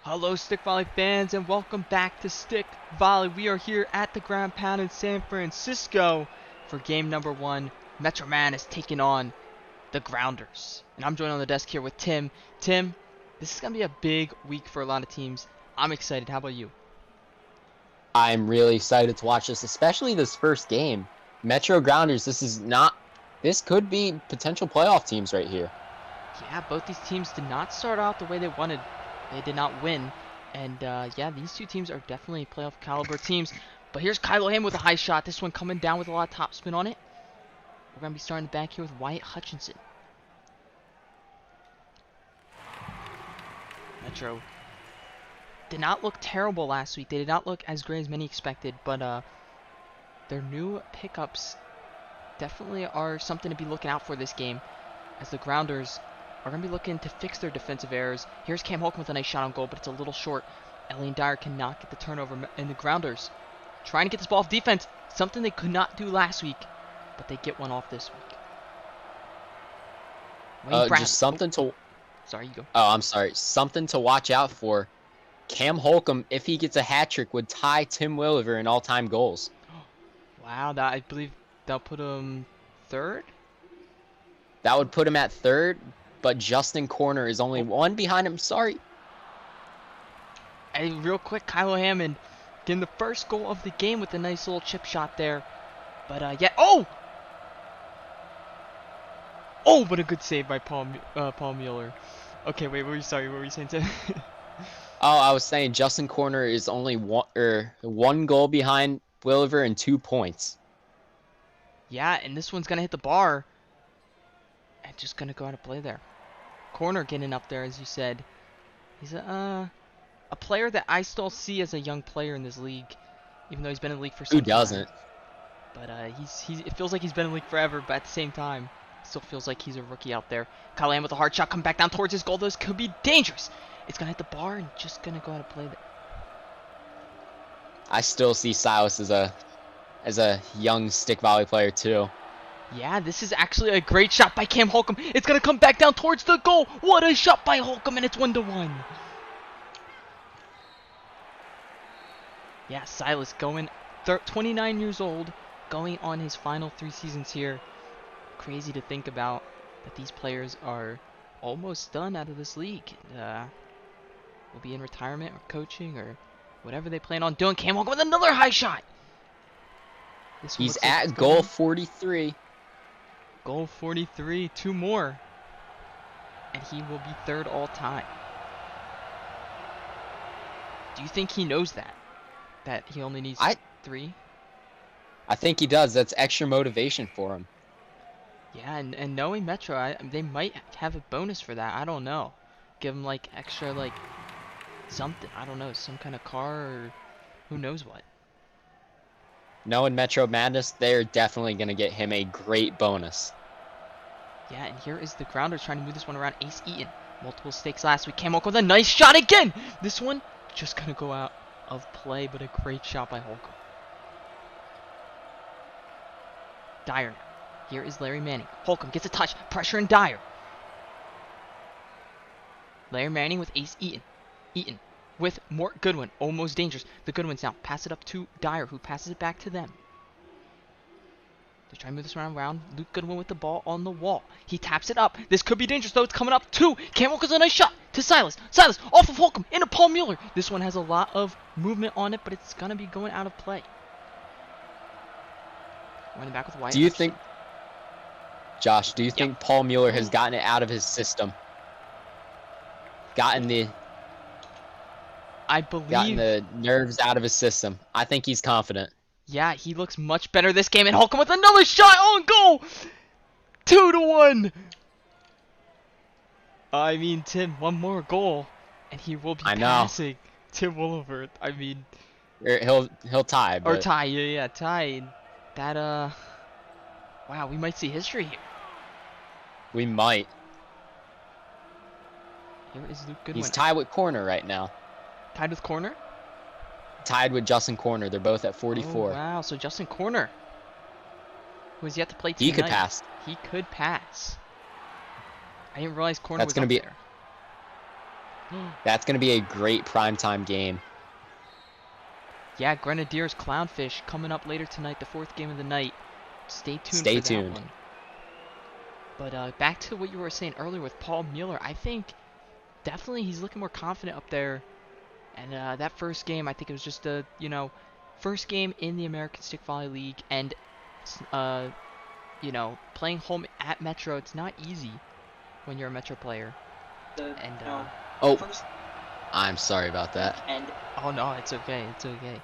Hello Stick Volley fans and welcome back to Stick Volley. We are here at the Ground Pound in San Francisco for game number 1. Metro Man is taking on the Grounders. And I'm joined on the desk here with Tim. Tim, this is going to be a big week for a lot of teams. I'm excited. How about you? I'm really excited to watch this, especially this first game. Metro Grounders, this could be potential playoff teams right here. Yeah, both these teams did not start out the way they wanted. They did not win. And yeah, these two teams are definitely playoff caliber teams. But here's Kylo Ham with a high shot. This one coming down with a lot of topspin on it. We're going to be starting back here with Wyatt Hutchinson. Metro did not look terrible last week. They did not look as great as many expected. But their new pickups definitely are something to be looking out for this game, as the Grounders are going to be looking to fix their defensive errors. Here's Cam Holcomb with a nice shot on goal, but it's a little short. Elliot Dyer cannot get the turnover, and the Grounders trying to get this ball off defense, something they could not do last week, but they get one off this week. Just something to... Sorry, you go. Oh, I'm sorry. Something to watch out for. Cam Holcomb, if he gets a hat trick, would tie Tim Williver in all-time goals. Wow, I believe that'll put him third? That would put him at third, but Justin Corner is only one behind him. Sorry. And real quick, Kylo Hammond getting the first goal of the game with a nice little chip shot there. But yeah, oh, what a good save by Paul Mueller. Okay, wait, what were you saying, Tim? Oh, I was saying Justin Corner is only one goal behind Williver and 2 points. Yeah, and this one's gonna hit the bar. And just gonna go out of play there. Corner getting up there, as you said. He's a player that I still see as a young player in this league, even though he's been in the league for some time. Who doesn't? But it feels like he's been in the league forever, but at the same time, it still feels like he's a rookie out there. Kyle Lamb with a hard shot, come back down towards his goal. This could be dangerous. It's gonna hit the bar and just gonna go out of play there. I still see Silas as a young stick volley player too. Yeah, this is actually a great shot by Cam Holcomb. It's going to come back down towards the goal. What a shot by Holcomb, and it's 1-1. Yeah, Silas going 29 years old, going on his final 3 seasons here. Crazy to think about that these players are almost done out of this league. Will be in retirement or coaching or whatever they plan on doing. Cam Holcomb with another high shot. He's at goal 43. Goal 43, 2 more, and he will be third all time. Do you think he knows that he only needs 3? I think he does. That's extra motivation for him. Yeah, and knowing Metro, they might have a bonus for that. I don't know. Give him like extra, like something. I don't know, some kind of car or who knows what. Knowing Metro Madness, they're definitely going to get him a great bonus. Yeah, and here is the Grounders trying to move this one around. Ace Eaton, multiple stakes last week. Cam Holcomb with a nice shot again. This one just going to go out of play, but a great shot by Holcomb. Dyer now. Here is Larry Manning. Holcomb gets a touch. Pressure in Dyer. Larry Manning with Ace Eaton. Eaton with more Goodwin. Almost dangerous. The Goodwins now pass it up to Dyer, who passes it back to them. They're trying to move this around. Luke Goodwin with the ball on the wall. He taps it up. This could be dangerous, though. It's coming up. 2. Cam Holcomb's a nice shot to Silas. Silas off of Holcomb into Paul Mueller. This one has a lot of movement on it, but it's going to be going out of play. Running back with Wyatt. Do you think Paul Mueller has gotten it out of his system? Gotten the nerves out of his system. I think he's confident. Yeah, he looks much better this game. And Holcomb with another shot on goal. 2-1. I mean, Tim, one more goal, and he will be passing Tim Williver. I mean, he'll tie. Or tie, yeah, tie. That wow, we might see history here. We might. Here is Luke Goodwin. He's tied with Corner right now. Tied with Corner? Tied with Justin Corner. They're both at 44. Oh, wow, so Justin Corner, who has yet to play tonight. He could pass. He could pass. I didn't realize Corner was up there. That's going to be a great primetime game. Yeah, Grenadiers Clownfish coming up later tonight, the 4th game of the night. Stay tuned Stay for that tuned. one. But back to what you were saying earlier with Paul Mueller, I think definitely he's looking more confident up there. And that first game, I think it was just a, first game in the American Stick Volley League. And, playing home at Metro, it's not easy when you're a Metro player. And, I'm sorry about that. oh no, it's okay, it's okay.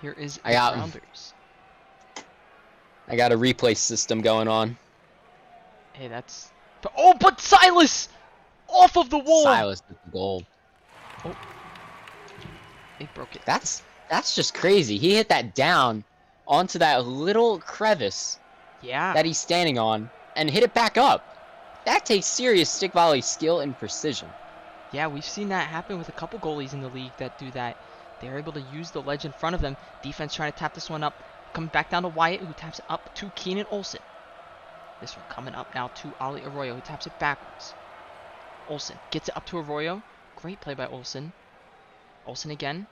Here is the I Grounders. got a replay system going on. Hey, that's... Oh, but Silas! Off of the wall! Silas with the goal. Oh. They broke it. That's just crazy. He hit that down onto that little crevice that he's standing on and hit it back up. That takes serious stick volley skill and precision. Yeah, we've seen that happen with a couple goalies in the league that do that. They're able to use the ledge in front of them. Defense trying to tap this one up. Coming back down to Wyatt, who taps it up to Keenan Olsen. This one coming up now to Ali Arroyo, who taps it backwards. Olsen gets it up to Arroyo. Great play by Olsen. Olsen again.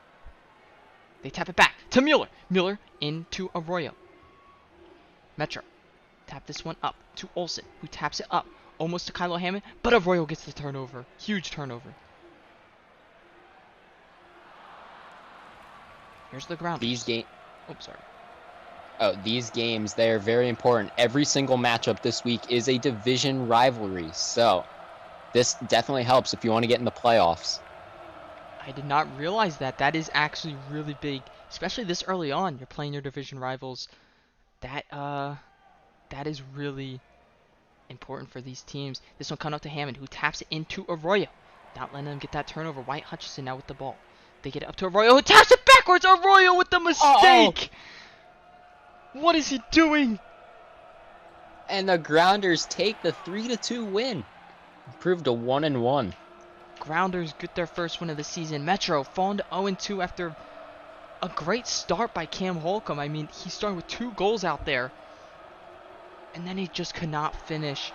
They tap it back to Mueller. Mueller into Arroyo. Metro. Tap this one up to Olsen, who taps it up. Almost to Kylo Hammond, but Arroyo gets the turnover. Huge turnover. Here's the ground. These games, they're very important. Every single matchup this week is a division rivalry. So this definitely helps if you want to get in the playoffs. I did not realize that. That is actually really big, especially this early on. You're playing your division rivals. That is really important for these teams. This one coming up to Hammond, who taps it into Arroyo. Not letting them get that turnover. White Hutchison now with the ball. They get it up to Arroyo, who taps it backwards. Arroyo with the mistake. What is he doing? And the Grounders take the 3-2 win. Improved to 1-1. Grounders get their first win of the season. Metro falling to 0-2 after a great start by Cam Holcomb. I mean, he started with 2 goals out there. And then he just could not finish.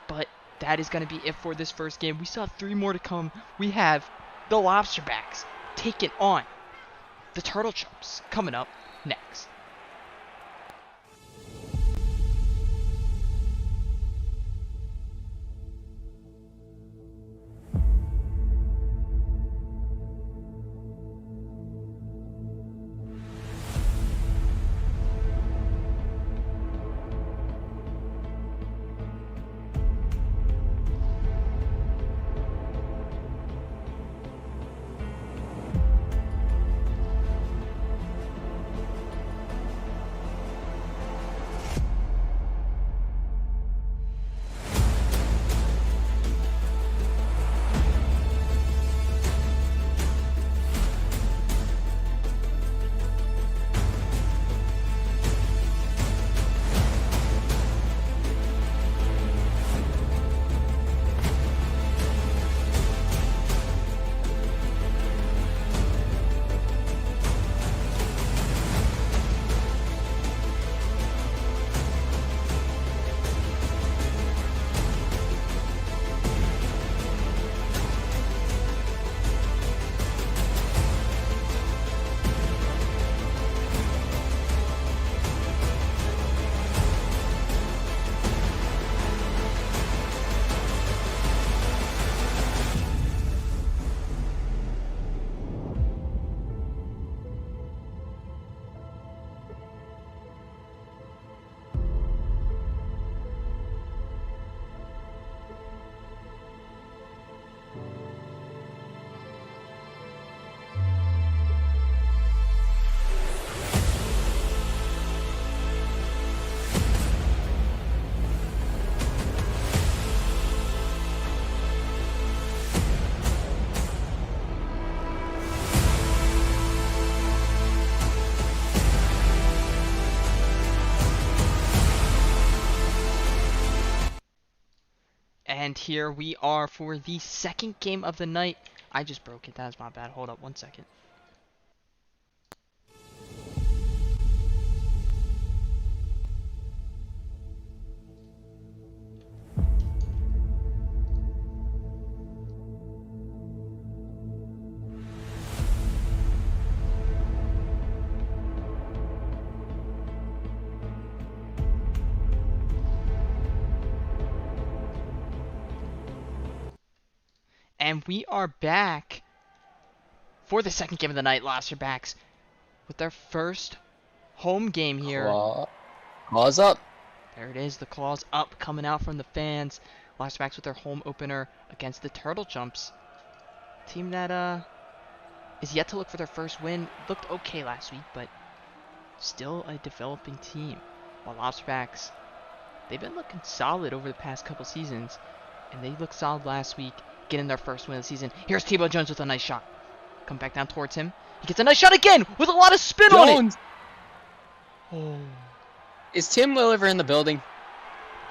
But that is going to be it for this first game. We still have 3 more to come. We have the Lobsterbacks taking on the Turtle Chumps coming up next. And here we are for the second game of the night. I just broke it. That's my bad. Hold up 1 second. And we are back for the second game of the night. Lobsterbacks with their first home game here. Claws up. There it is, the claws up coming out from the fans. Lobsterbacks with their home opener against the Turtle Chumps. Team that is yet to look for their first win. Looked okay last week, but still a developing team. While Lobsterbacks, they've been looking solid over the past couple seasons, and they looked solid last week, getting their first win of the season. Here's Tebow Jones with a nice shot. Come back down towards him. He gets a nice shot again with a lot of spin on it. Oh. Is Tim Williver in the building?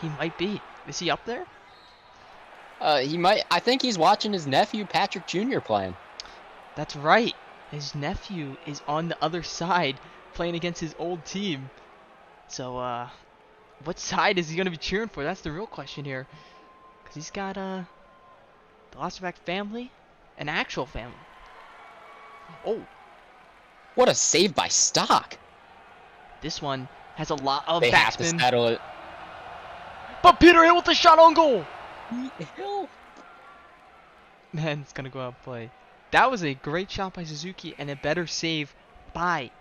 He might be. Is he up there? He might. I think he's watching his nephew Patrick Jr. playing. That's right. His nephew is on the other side playing against his old team. So, what side is he going to be cheering for? That's the real question here. Because he's got, the Lobsterback family, an actual family. Oh. What a save by Stock. This one has a lot of backspin. They have to settle it. But Peter Hill with the shot on goal. Hill. Man, it's going to go out and play. That was a great shot by Suzuki and a better save by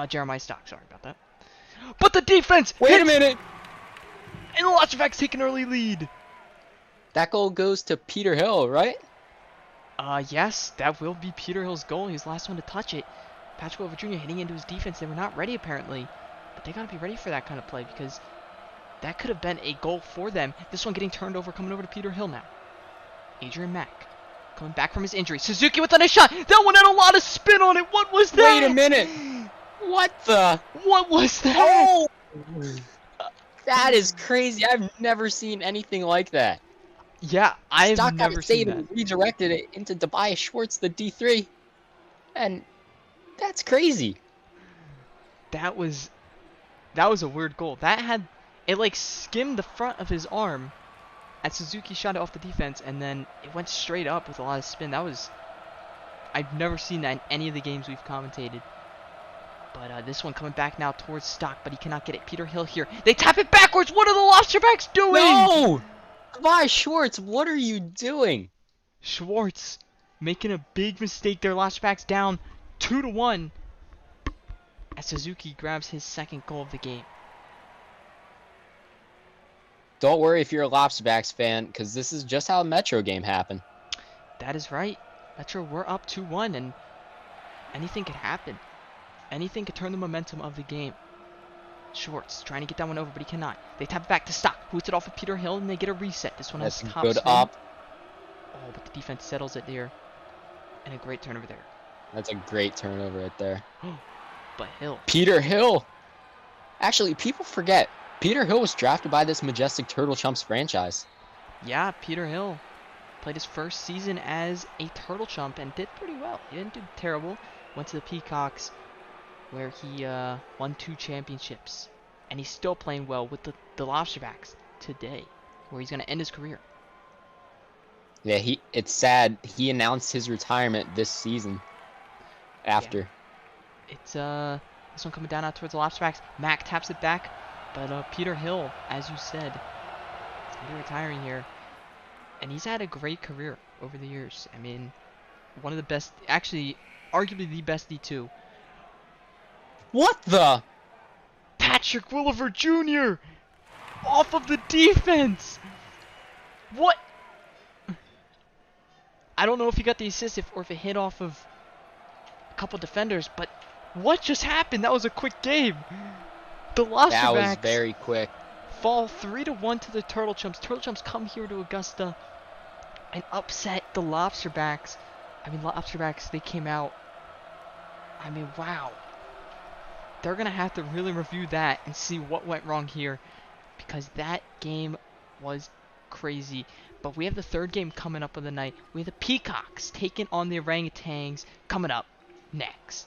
Jeremiah Stock. Sorry about that. But the defense. Wait a minute. And the Lobsterbacks take an early lead. That goal goes to Peter Hill, right? Yes, that will be Peter Hill's goal. He's the last one to touch it. Patrick Williver Jr. hitting into his defense. They were not ready apparently, but they got to be ready for that kind of play because that could have been a goal for them. This one getting turned over, coming over to Peter Hill now. Adrian Mack coming back from his injury. Suzuki with a nice shot. That one had a lot of spin on it. What was that? Wait a minute. What the? What was that? Oh! That is crazy. I've never seen anything like that. Yeah, I've never seen that. Stock redirected it into Tobias Schwartz, the D3. And that's crazy. That was a weird goal. It like skimmed the front of his arm as Suzuki shot it off the defense, and then it went straight up with a lot of spin. I've never seen that in any of the games we've commentated. But this one coming back now towards Stock, but he cannot get it. Peter Hill here. They tap it backwards. What are the Lobsterbacks doing? No! Tobias Schwartz, what are you doing? Schwartz making a big mistake there. Lobsterbacks down 2-1 as Suzuki grabs his second goal of the game. Don't worry if you're a Lobsterbacks fan, because this is just how a Metro game happened. That is right. Metro, we're up 2-1, and anything could happen. Anything could turn the momentum of the game. Schwartz trying to get that one over, but he cannot. They tap it back to Stock, who hits it off of Peter Hill, and they get a reset. This one has top good spin. up. Oh, but the defense settles it there. And a great turnover there. That's a great turnover right there. But Hill. Peter Hill. Actually, people forget. Peter Hill was drafted by this majestic Turtle Chumps franchise. Yeah, Peter Hill played his first season as a Turtle Chump and did pretty well. He didn't do terrible. Went to the Peacocks, where he won 2 championships. And he's still playing well with the Lobsterbacks today, where he's going to end his career. Yeah, it's sad. He announced his retirement this season. After. Yeah. It's this one coming down out towards the Lobsterbacks. Mack taps it back, but Peter Hill, as you said, is going to be retiring here. And he's had a great career over the years. I mean, one of the best, actually, arguably the best D2. What the? Patrick Williver Jr. off of the defense. What? I don't know if he got the assist or if it hit off of a couple defenders, but what just happened? That was a quick game. The Lobsterbacks That was very quick. Fall 3-1 to the Turtle Chumps. Turtle Chumps come here to Augusta and upset the Lobsterbacks. I mean, Lobsterbacks, they came out. I mean, wow. They're going to have to really review that and see what went wrong here, because that game was crazy. But we have the third game coming up of the night. We have the Peacocks taking on the Orangutans coming up next.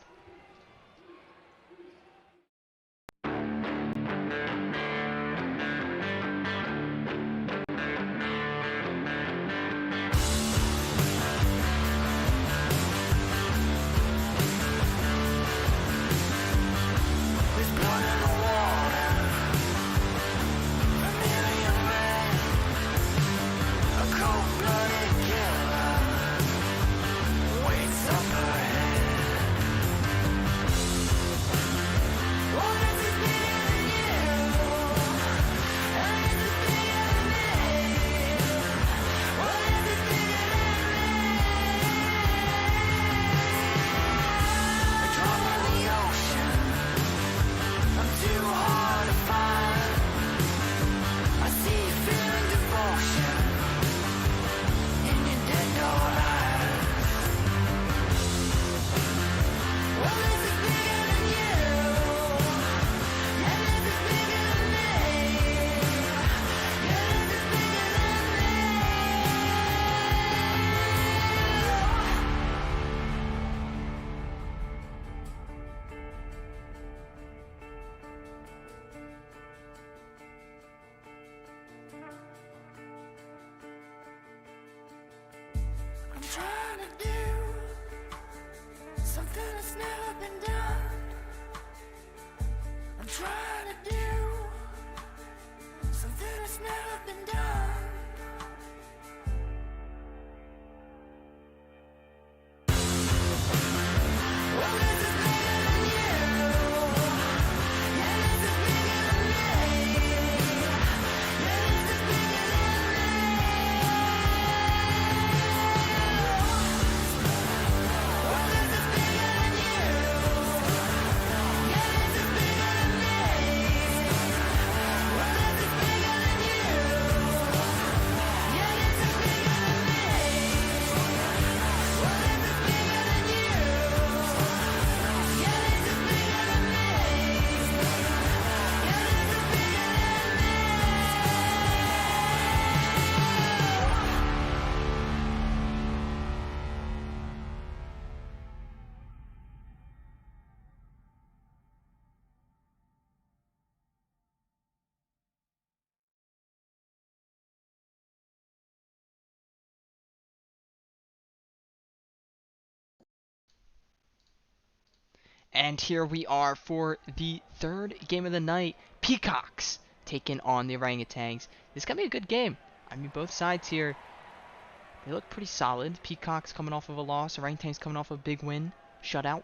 trying to do something that's never been done. I'm trying to do something that's never been done. Well, this is bigger than you. Yeah, this is bigger than me. Yeah, this is bigger than me. Well, this is bigger than you. Yeah, this is bigger than me. Well, this is bigger than you. Yeah, this is bigger than me. Well, this is bigger than you. Yeah, this is bigger than me. Yeah, this is bigger than me. And here we are for the third game of the night. Peacocks taking on the Orangutans. This is going to be a good game. I mean, both sides here, they look pretty solid. Peacocks coming off of a loss. Orangutans coming off of a big win. Shutout.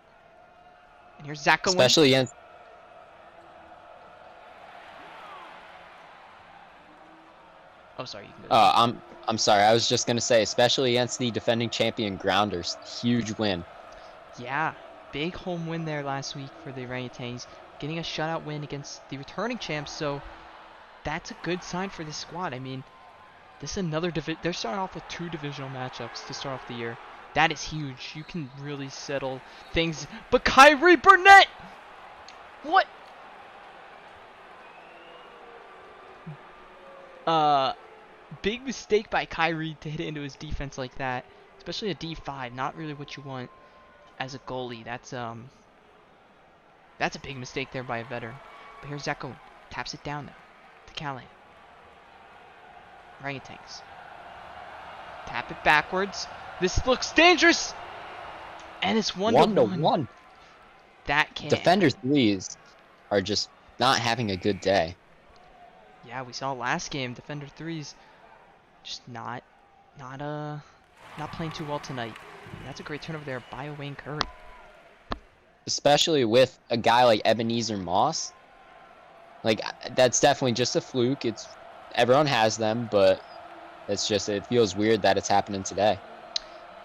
And here's Zach going. Especially against. Oh, sorry. You can go. I'm sorry. I was just gonna say, especially against the defending champion Grounders, huge win. Yeah, big home win there last week for the Orangutans, getting a shutout win against the returning champs. So that's a good sign for this squad. I mean, this is another they're starting off with 2 divisional matchups to start off the year. That is huge. You can really settle things. But Kyrie Burnett, what? Big mistake by Kyrie to hit it into his defense like that, especially a D5. Not really what you want as a goalie. That's a big mistake there by a veteran. But here's Zach going. Taps it down now to Callahan. Orangutans. Tap it backwards. This looks dangerous. And it's 1-1. That can't. Defender threes are just not having a good day. Yeah, we saw last game. Defender threes just not playing too well tonight. And that's a great turnover there by Wayne Curry. Especially with a guy like Ebenezer Moss. Like, that's definitely just a fluke. Everyone has them, but it feels weird that it's happening today.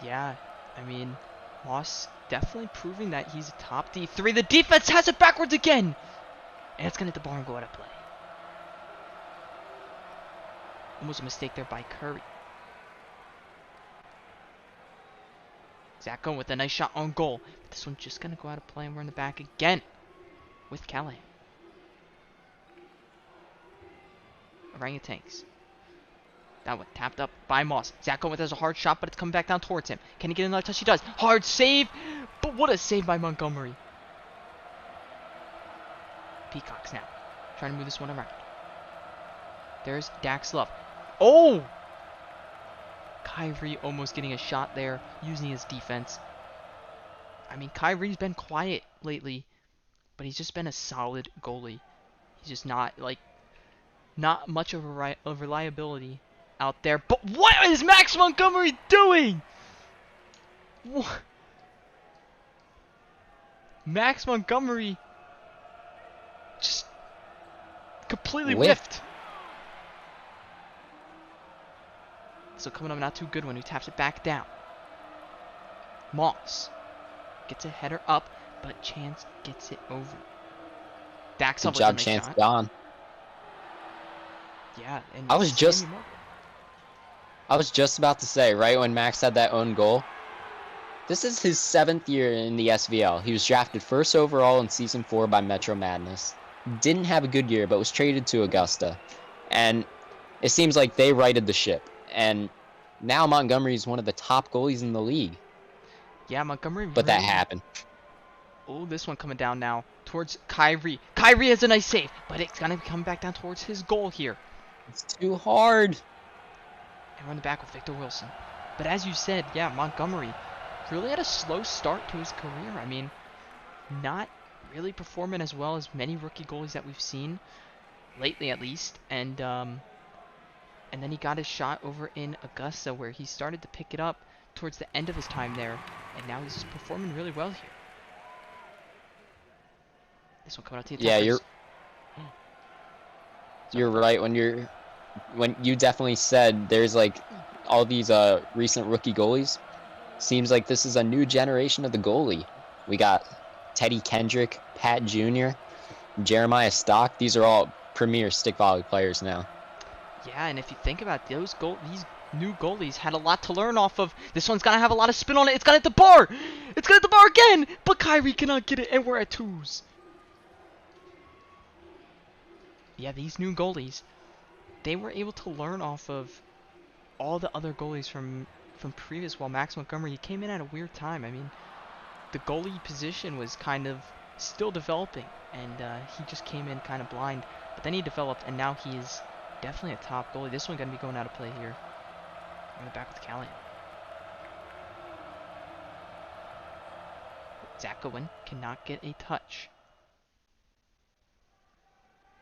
Yeah, I mean, Moss definitely proving that he's a top D3. The defense has it backwards again! And it's going to hit the bar and go out of play. Almost a mistake there by Curry. Zach going with a nice shot on goal. But this one's just going to go out of play, and we're in the back again with Callahan. Orangutans. That one tapped up by Moss. Zach going with a hard shot, but it's coming back down towards him. Can he get another touch? He does. Hard save, but what a save by Montgomery. Peacocks now. Trying to move this one around. There's Dax Love. Oh! Kyrie almost getting a shot there, using his defense. I mean, Kyrie's been quiet lately, but he's just been a solid goalie. He's just not much of a reliability out there. But what is Max Montgomery doing? What? Max Montgomery just completely whiffed. So coming up, not too good when he taps it back down. Moss gets a header up, but Chance gets it over. Dax Good job, Chance gone. Yeah, and I was just about to say, right when Max had that own goal, this is his 7th year in the SVL. He was drafted 1st overall in Season 4 by Metro Madness. Didn't have a good year, but was traded to Augusta. And it seems like they righted the ship. And now Montgomery is one of the top goalies in the league. Yeah, Montgomery. But that happened. Oh, this one coming down now towards Kyrie. Kyrie has a nice save, but it's going to come back down towards his goal here. It's too hard. And we're in the back with Victor Wilson. But as you said, yeah, Montgomery really had a slow start to his career. I mean, not really performing as well as many rookie goalies that we've seen lately, at least. And then he got his shot over in Augusta, where he started to pick it up towards the end of his time there, and now he's performing really well here. This one coming out to the Yeah, attackers. you're right when you definitely said there's like all these recent rookie goalies. Seems like this is a new generation of the goalie. We got Teddy Kendrick, Pat Jr., Jeremiah Stock. These are all premier stick volley players now. Yeah, and if you think about it, these new goalies had a lot to learn off of. This one's gonna have a lot of spin on it. It's gonna hit the bar. It's gonna hit the bar again. But Kyrie cannot get it, and we're at 2s. Yeah, these new goalies, they were able to learn off of all the other goalies from previous. While Max Montgomery, he came in at a weird time. I mean, the goalie position was kind of still developing, and he just came in kind of blind. But then he developed, and now he is definitely a top goalie. This one gonna be going out of play here. On the back with Callahan. Zach Goodwin cannot get a touch.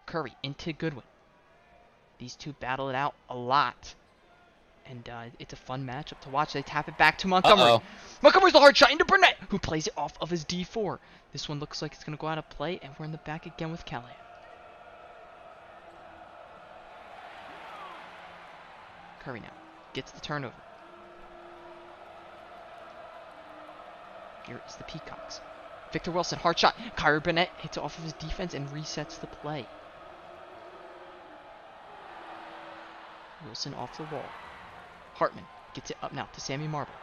Curry into Goodwin. These two battle it out a lot. And it's a fun matchup to watch. They tap it back to Montgomery. Uh-oh. Montgomery's the hard shot into Burnett, who plays it off of his D4. This one looks like it's going to go out of play, and we're in the back again with Callahan. Curry now gets the turnover. Here is the Peacocks. Victor Wilson, hard shot. Kyrie Burnett hits it off of his defense and resets the play. Wilson off the wall. Hartman gets it up now to Sammy Marble.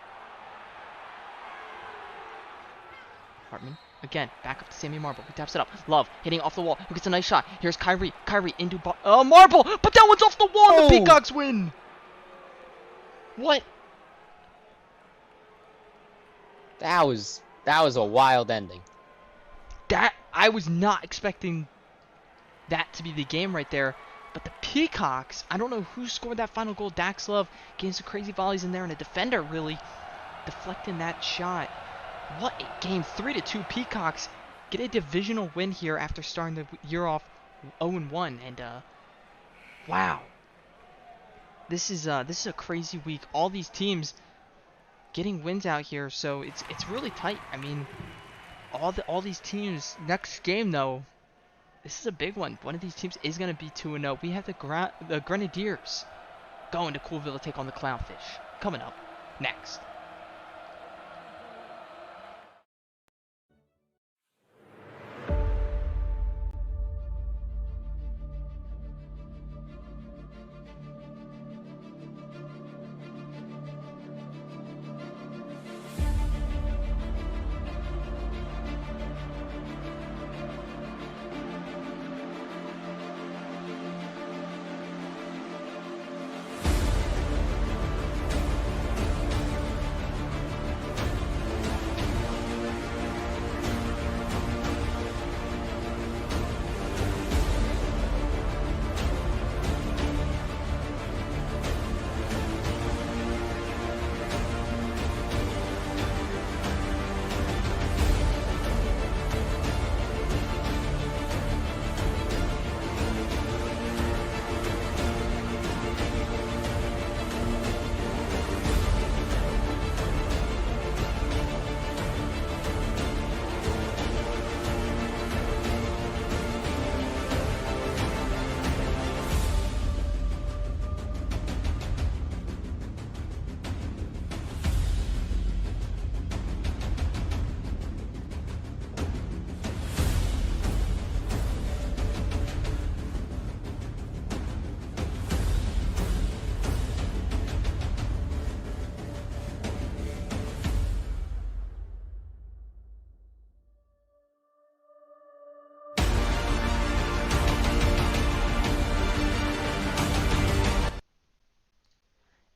Hartman again, back up to Sammy Marble, who taps it up. Love hitting off the wall, who gets a nice shot. Here's Kyrie. Kyrie into Marble, but that one's off the wall. And the Peacocks win. What? That was a wild ending. That I was not expecting that to be the game right there. But the Peacocks, I don't know who scored that final goal. Dax Love getting some crazy volleys in there, and a defender really deflecting that shot. What a game. 3-2 Peacocks get a divisional win here after starting the year off 0-1. And wow. This is a crazy week. All these teams getting wins out here, so it's really tight. I mean, all these teams. Next game though, this is a big one. One of these teams is gonna be 2-0. We have the Grenadiers going to Coolville to take on the Clownfish. Coming up next.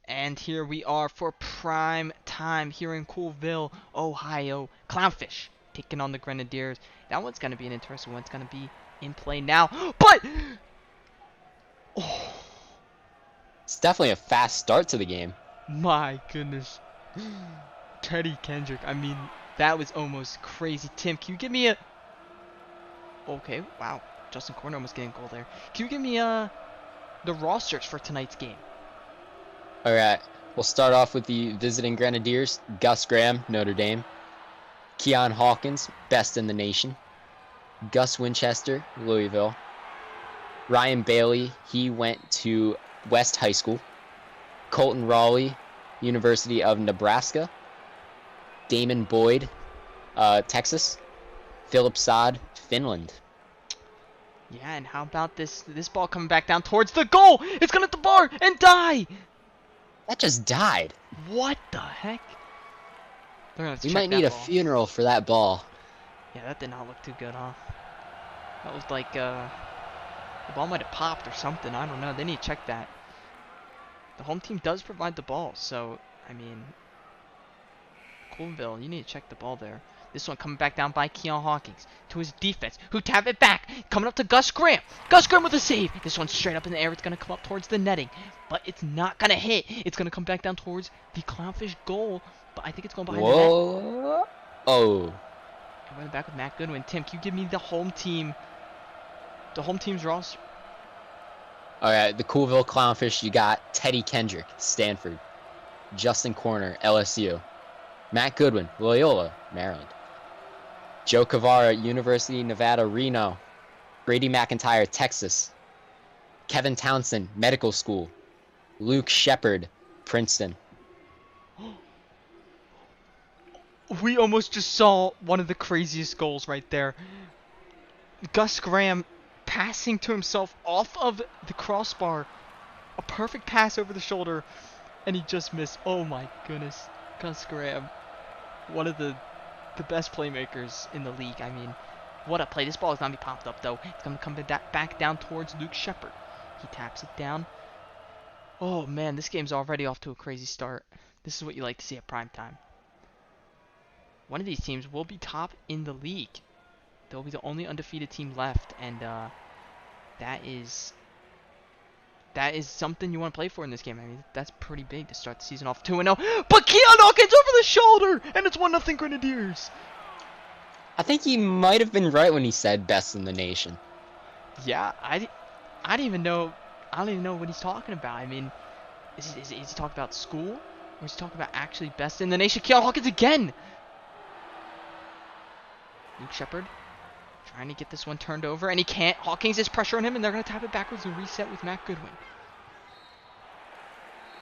And here we are for prime time here in Coolville, Ohio. Clownfish taking on the Grenadiers. That one's going to be an interesting one. It's going to be in play now. But It's definitely a fast start to the game. My goodness. Teddy Kendrick. I mean, that was almost crazy. Tim, can you give me a... Okay, wow. Justin Corner almost getting a goal there. Can you give me the rosters for tonight's game? All right. We'll start off with the visiting Grenadiers. Gus Graham, Notre Dame. Keon Hawkins, best in the nation. Gus Winchester, Louisville. Ryan Bailey, he went to West High School. Colton Raleigh, University of Nebraska. Damon Boyd, Texas. Philip Saad, Finland. Yeah, and how about this ball coming back down towards the goal? It's gonna hit the bar and die! That just died. What the heck? They're gonna have to We check might that need a ball. funeral for that ball. Yeah, that did not look too good, huh? That was like, the ball might have popped or something. I don't know. They need to check that. The home team does provide the ball, so, I mean, Coolville, you need to check the ball there. This one coming back down by Keon Hawkins to his defense, who tap it back, coming up to Gus Graham. Gus Graham with a save. This one's straight up in the air. It's going to come up towards the netting, but it's not going to hit. It's going to come back down towards the Clownfish goal, but I think it's going behind the net. Whoa. Oh. And we're back with Matt Goodwin. Tim, can you give me the home team's roster? All right, the Coolville Clownfish, you got Teddy Kendrick, Stanford. Justin Corner, LSU. Matt Goodwin, Loyola, Maryland. Joe Cavara, University of Nevada, Reno. Brady McIntyre, Texas. Kevin Townsend, Medical School. Luke Shepard, Princeton. We almost just saw one of the craziest goals right there. Gus Graham passing to himself off of the crossbar. A perfect pass over the shoulder, and he just missed. Oh my goodness. Gus Graham, one of the best playmakers in the league. I mean, what a play. This ball is not be popped up, though. It's going to come back down towards Luke Shepard. He taps it down. Oh, man, this game's already off to a crazy start. This is what you like to see at prime time. One of these teams will be top in the league. They'll be the only undefeated team left, and that is something you want to play for in this game. I mean, that's pretty big to start the season off 2-0. But Keon Hawkins over the shoulder, and it's 1-0 Grenadiers. I think he might have been right when he said best in the nation. Yeah, I don't even know what he's talking about. I mean, is he talking about school, or is he talking about actually best in the nation? Keon Hawkins again. Luke Shepard trying to get this one turned over, and he can't. Hawkins is pressure on him, and they're going to tap it backwards and reset with Matt Goodwin.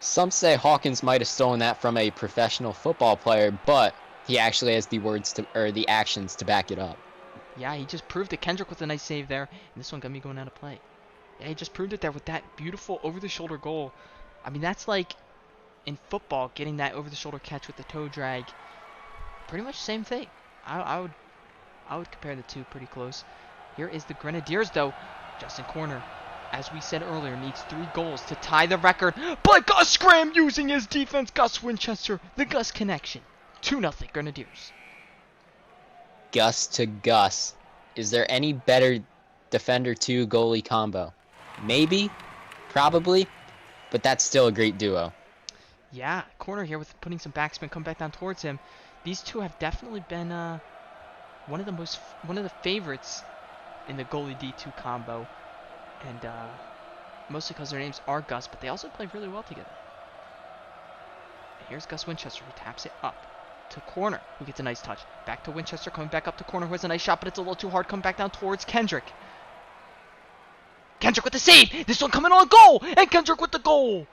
Some say Hawkins might have stolen that from a professional football player, but he actually has the actions to back it up. Yeah, he just proved it. Kendrick with a nice save there, and this one going to be going out of play. Yeah, he just proved it there with that beautiful over-the-shoulder goal. I mean, that's like in football, getting that over-the-shoulder catch with the toe drag. Pretty much the same thing. I would compare the two pretty close. Here is the Grenadiers, though. Justin Corner, as we said earlier, needs 3 goals to tie the record. But Gus Graham using his defense. Gus Winchester, the Gus connection. 2-0 Grenadiers. Gus to Gus. Is there any better defender to goalie combo? Maybe, probably, but that's still a great duo. Yeah, Corner here with putting some backspin, come back down towards him. These two have definitely been one of the favorites in the goalie D2 combo, and mostly because their names are Gus, but they also play really well together. And here's Gus Winchester, who taps it up to Corner, who gets a nice touch. Back to Winchester, coming back up to Corner, who has a nice shot, but it's a little too hard. Coming back down towards Kendrick. Kendrick with the save. This one coming on goal, and Kendrick with the goal.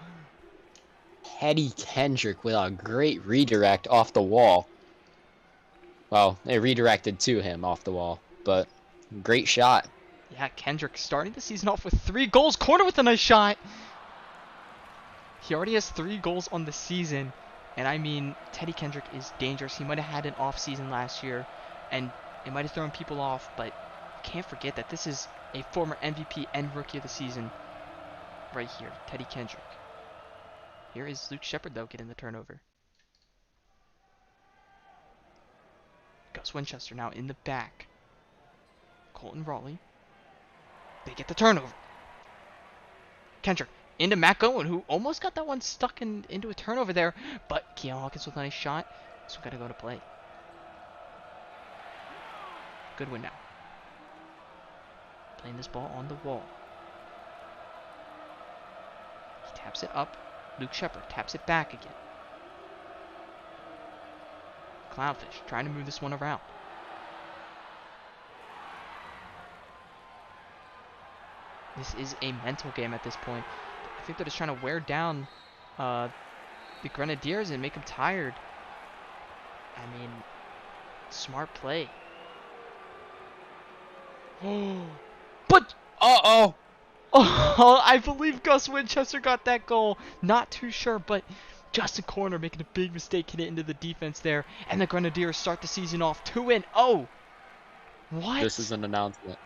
Teddy Kendrick with a great redirect off the wall. Well, they redirected to him off the wall, but great shot. Yeah, Kendrick starting the season off with 3 goals. Corner with a nice shot. He already has 3 goals on the season. And I mean, Teddy Kendrick is dangerous. He might have had an off season last year, and it might have thrown people off, but can't forget that this is a former MVP and Rookie of the Season right here, Teddy Kendrick. Here is Luke Shepard, though, getting the turnover. Gus Winchester now in the back. Colton Raleigh. They get the turnover. Kendrick into Matt Owen, who almost got that one stuck into a turnover there. But Keon Hawkins with a nice shot. So we got to go to play. Good win now. Playing this ball on the wall. He taps it up. Luke Shepard taps it back again. Clownfish trying to move this one around. This is a mental game at this point. I think they're just trying to wear down the Grenadiers and make them tired. I mean, smart play. But Uh-oh! oh, I believe Gus Winchester got that goal. Not too sure, but Justin Corner making a big mistake, hit it into the defense there, and the Grenadiers start the season off 2-0. What? This is an announcement.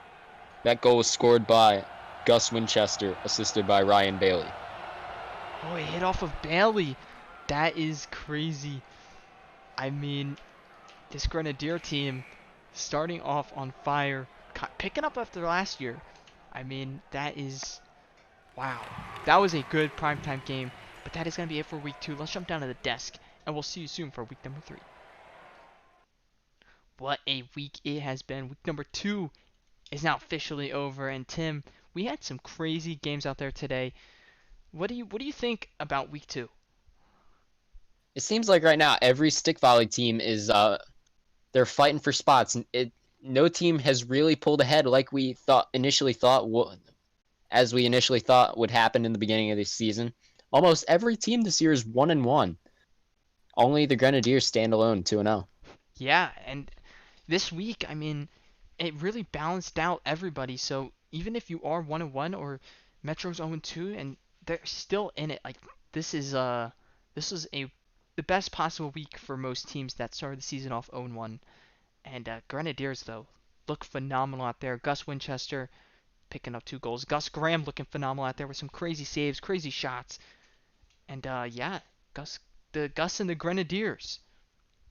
That goal was scored by Gus Winchester, assisted by Ryan Bailey. Oh, it hit off of Bailey. That is crazy. I mean, this Grenadier team starting off on fire, picking up after last year. I mean, that is... Wow. That was a good primetime game, but that is going to be it for week 2. Let's jump down to the desk, and we'll see you soon for week number 3. What a week it has been. Week number 2 is now officially over, and Tim, we had some crazy games out there today. What do you think about week 2? It seems like right now every stick volley team is they're fighting for spots. No team has really pulled ahead like we initially thought would happen in the beginning of the season. Almost every team this year is 1-1. Only the Grenadiers stand alone 2-0. Yeah, and this week, I mean, it really balanced out everybody. So even if you are 1-1 or Metro's 0-2 and they're still in it, like this is the best possible week for most teams that started the season off 0-1. And Grenadiers though look phenomenal out there. Gus Winchester picking up 2 goals. Gus Graham looking phenomenal out there with some crazy saves, crazy shots. And yeah, Gus and the Grenadiers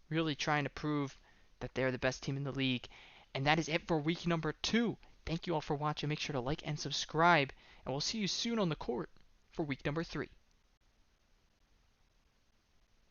really trying to prove that they're the best team in the league. And that is it for week number 2. Thank you all for watching. Make sure to like and subscribe. And we'll see you soon on the court for week number 3.